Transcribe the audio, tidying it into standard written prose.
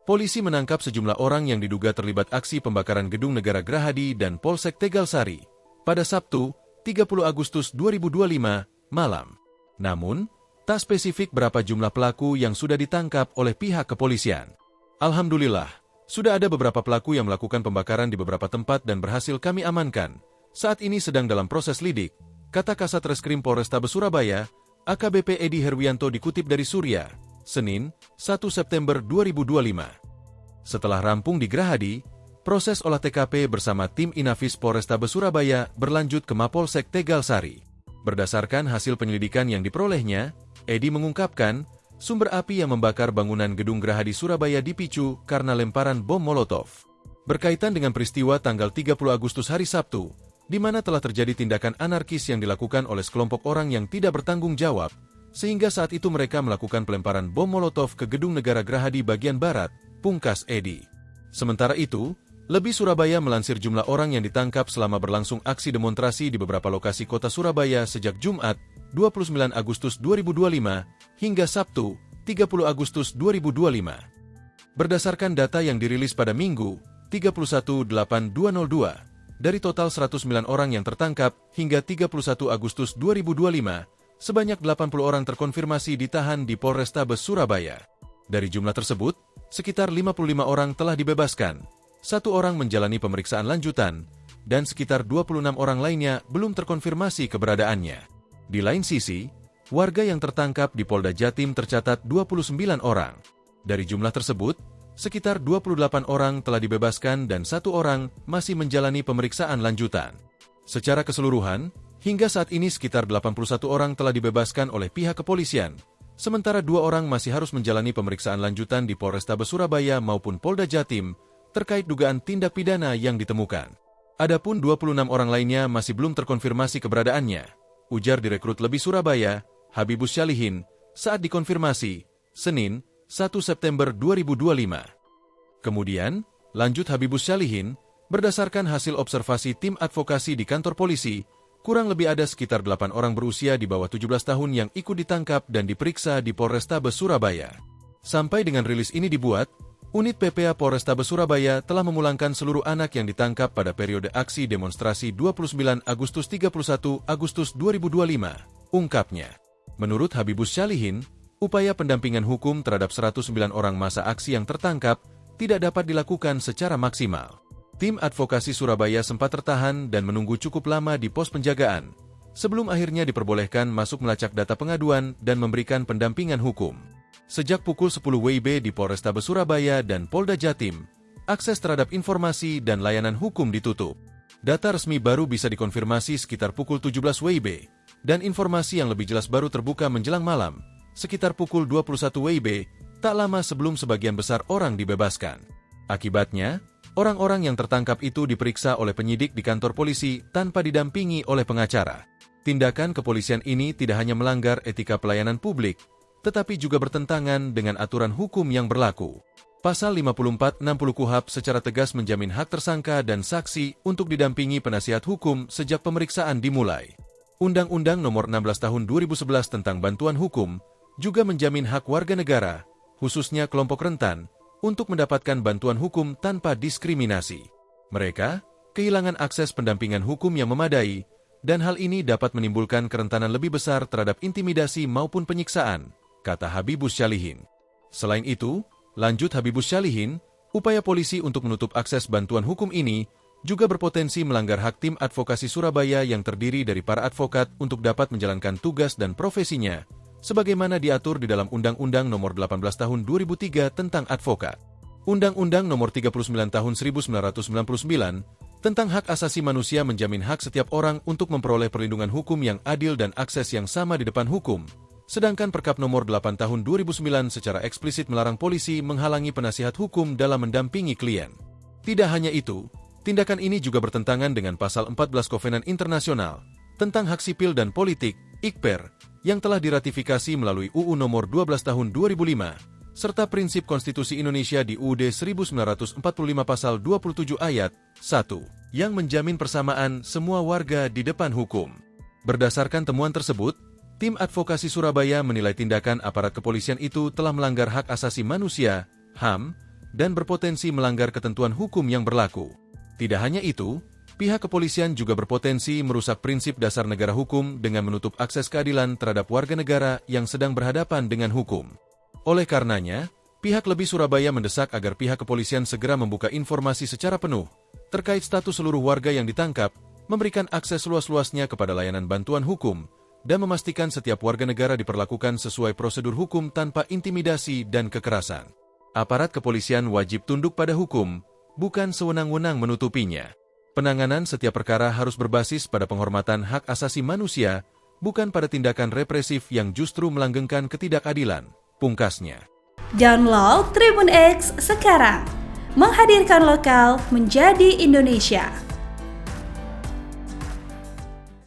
polisi menangkap sejumlah orang yang diduga terlibat aksi pembakaran Gedung Negara Gerahadi dan Polsek Tegalsari pada Sabtu, 30 Agustus 2025, malam. Namun, tak spesifik berapa jumlah pelaku yang sudah ditangkap oleh pihak kepolisian. Alhamdulillah, sudah ada beberapa pelaku yang melakukan pembakaran di beberapa tempat dan berhasil kami amankan. Saat ini sedang dalam proses lidik, kata Kasat Reskrim Polrestabes Surabaya, AKBP Edi Herwianto dikutip dari Surya, Senin, 1 September 2025. Setelah rampung di Gerahadi, proses olah TKP bersama tim Inafis Polrestabes Surabaya berlanjut ke Mapolsek Tegalsari. Berdasarkan hasil penyelidikan yang diperolehnya, Edi mengungkapkan, sumber api yang membakar bangunan Gedung Gerahadi Surabaya dipicu karena lemparan bom Molotov. Berkaitan dengan peristiwa tanggal 30 Agustus hari Sabtu, di mana telah terjadi tindakan anarkis yang dilakukan oleh sekelompok orang yang tidak bertanggung jawab, sehingga saat itu mereka melakukan pelemparan bom Molotov ke Gedung Negara Gerahadi bagian barat, pungkas Edi. Sementara itu, Lebih Surabaya melansir jumlah orang yang ditangkap selama berlangsung aksi demonstrasi di beberapa lokasi kota Surabaya sejak Jumat, 29 Agustus 2025, hingga Sabtu, 30 Agustus 2025. Berdasarkan data yang dirilis pada Minggu, 31/8/2002, dari total 109 orang yang tertangkap hingga 31 Agustus 2025, sebanyak 80 orang terkonfirmasi ditahan di Polrestabes Surabaya. Dari jumlah tersebut, sekitar 55 orang telah dibebaskan, 1 orang menjalani pemeriksaan lanjutan, dan sekitar 26 orang lainnya belum terkonfirmasi keberadaannya. Di lain sisi, warga yang tertangkap di Polda Jatim tercatat 29 orang. Dari jumlah tersebut, sekitar 28 orang telah dibebaskan dan 1 orang masih menjalani pemeriksaan lanjutan. Secara keseluruhan, hingga saat ini sekitar 81 orang telah dibebaskan oleh pihak kepolisian, sementara 2 orang masih harus menjalani pemeriksaan lanjutan di Polrestabes Surabaya maupun Polda Jatim terkait dugaan tindak pidana yang ditemukan. Adapun 26 orang lainnya masih belum terkonfirmasi keberadaannya, ujar Direkrut Lebih Surabaya, Habibus Syalihin, saat dikonfirmasi, Senin, 1 September 2025. Kemudian, lanjut Habibus Syalihin, berdasarkan hasil observasi tim advokasi di kantor polisi, kurang lebih ada sekitar 8 orang berusia di bawah 17 tahun yang ikut ditangkap dan diperiksa di Polrestabes Surabaya. Sampai dengan rilis ini dibuat, Unit PPA Polrestabes Surabaya telah memulangkan seluruh anak yang ditangkap pada periode aksi demonstrasi 29 Agustus 31 Agustus 2025, ungkapnya. Menurut Habibus Syalihin, upaya pendampingan hukum terhadap 109 orang massa aksi yang tertangkap tidak dapat dilakukan secara maksimal. Tim advokasi Surabaya sempat tertahan dan menunggu cukup lama di pos penjagaan, sebelum akhirnya diperbolehkan masuk melacak data pengaduan dan memberikan pendampingan hukum. Sejak pukul 10 WIB di Polrestabes Surabaya dan Polda Jatim, akses terhadap informasi dan layanan hukum ditutup. Data resmi baru bisa dikonfirmasi sekitar pukul 17 WIB, dan informasi yang lebih jelas baru terbuka menjelang malam, sekitar pukul 21 WIB, tak lama sebelum sebagian besar orang dibebaskan. Akibatnya, orang-orang yang tertangkap itu diperiksa oleh penyidik di kantor polisi tanpa didampingi oleh pengacara. Tindakan kepolisian ini tidak hanya melanggar etika pelayanan publik, tetapi juga bertentangan dengan aturan hukum yang berlaku. Pasal 54-60 KUHP secara tegas menjamin hak tersangka dan saksi untuk didampingi penasihat hukum sejak pemeriksaan dimulai. Undang-Undang Nomor 16 Tahun 2011 tentang Bantuan Hukum juga menjamin hak warga negara, khususnya kelompok rentan, untuk mendapatkan bantuan hukum tanpa diskriminasi. Mereka kehilangan akses pendampingan hukum yang memadai, dan hal ini dapat menimbulkan kerentanan lebih besar terhadap intimidasi maupun penyiksaan, kata Habibus Syalihin. Selain itu, lanjut Habibus Syalihin, upaya polisi untuk menutup akses bantuan hukum ini juga berpotensi melanggar hak tim advokasi Surabaya yang terdiri dari para advokat untuk dapat menjalankan tugas dan profesinya, sebagaimana diatur di dalam Undang-Undang Nomor 18 Tahun 2003 tentang advokat. Undang-Undang Nomor 39 Tahun 1999 tentang hak asasi manusia menjamin hak setiap orang untuk memperoleh perlindungan hukum yang adil dan akses yang sama di depan hukum, sedangkan Perkap Nomor 8 Tahun 2009 secara eksplisit melarang polisi menghalangi penasihat hukum dalam mendampingi klien. Tidak hanya itu, tindakan ini juga bertentangan dengan Pasal 14 Kovenan Internasional tentang Hak Sipil dan Politik, IKPER, yang telah diratifikasi melalui UU Nomor 12 Tahun 2005, serta prinsip Konstitusi Indonesia di UUD 1945 Pasal 27 Ayat 1, yang menjamin persamaan semua warga di depan hukum. Berdasarkan temuan tersebut, tim advokasi Surabaya menilai tindakan aparat kepolisian itu telah melanggar hak asasi manusia, HAM, dan berpotensi melanggar ketentuan hukum yang berlaku. Tidak hanya itu, pihak kepolisian juga berpotensi merusak prinsip dasar negara hukum dengan menutup akses keadilan terhadap warga negara yang sedang berhadapan dengan hukum. Oleh karenanya, pihak Lebih Surabaya mendesak agar pihak kepolisian segera membuka informasi secara penuh terkait status seluruh warga yang ditangkap, memberikan akses luas-luasnya kepada layanan bantuan hukum, dan memastikan setiap warga negara diperlakukan sesuai prosedur hukum tanpa intimidasi dan kekerasan. Aparat kepolisian wajib tunduk pada hukum, bukan sewenang-wenang menutupinya. Penanganan setiap perkara harus berbasis pada penghormatan hak asasi manusia, bukan pada tindakan represif yang justru melanggengkan ketidakadilan, pungkasnya. Download Tribun X sekarang, menghadirkan lokal menjadi Indonesia.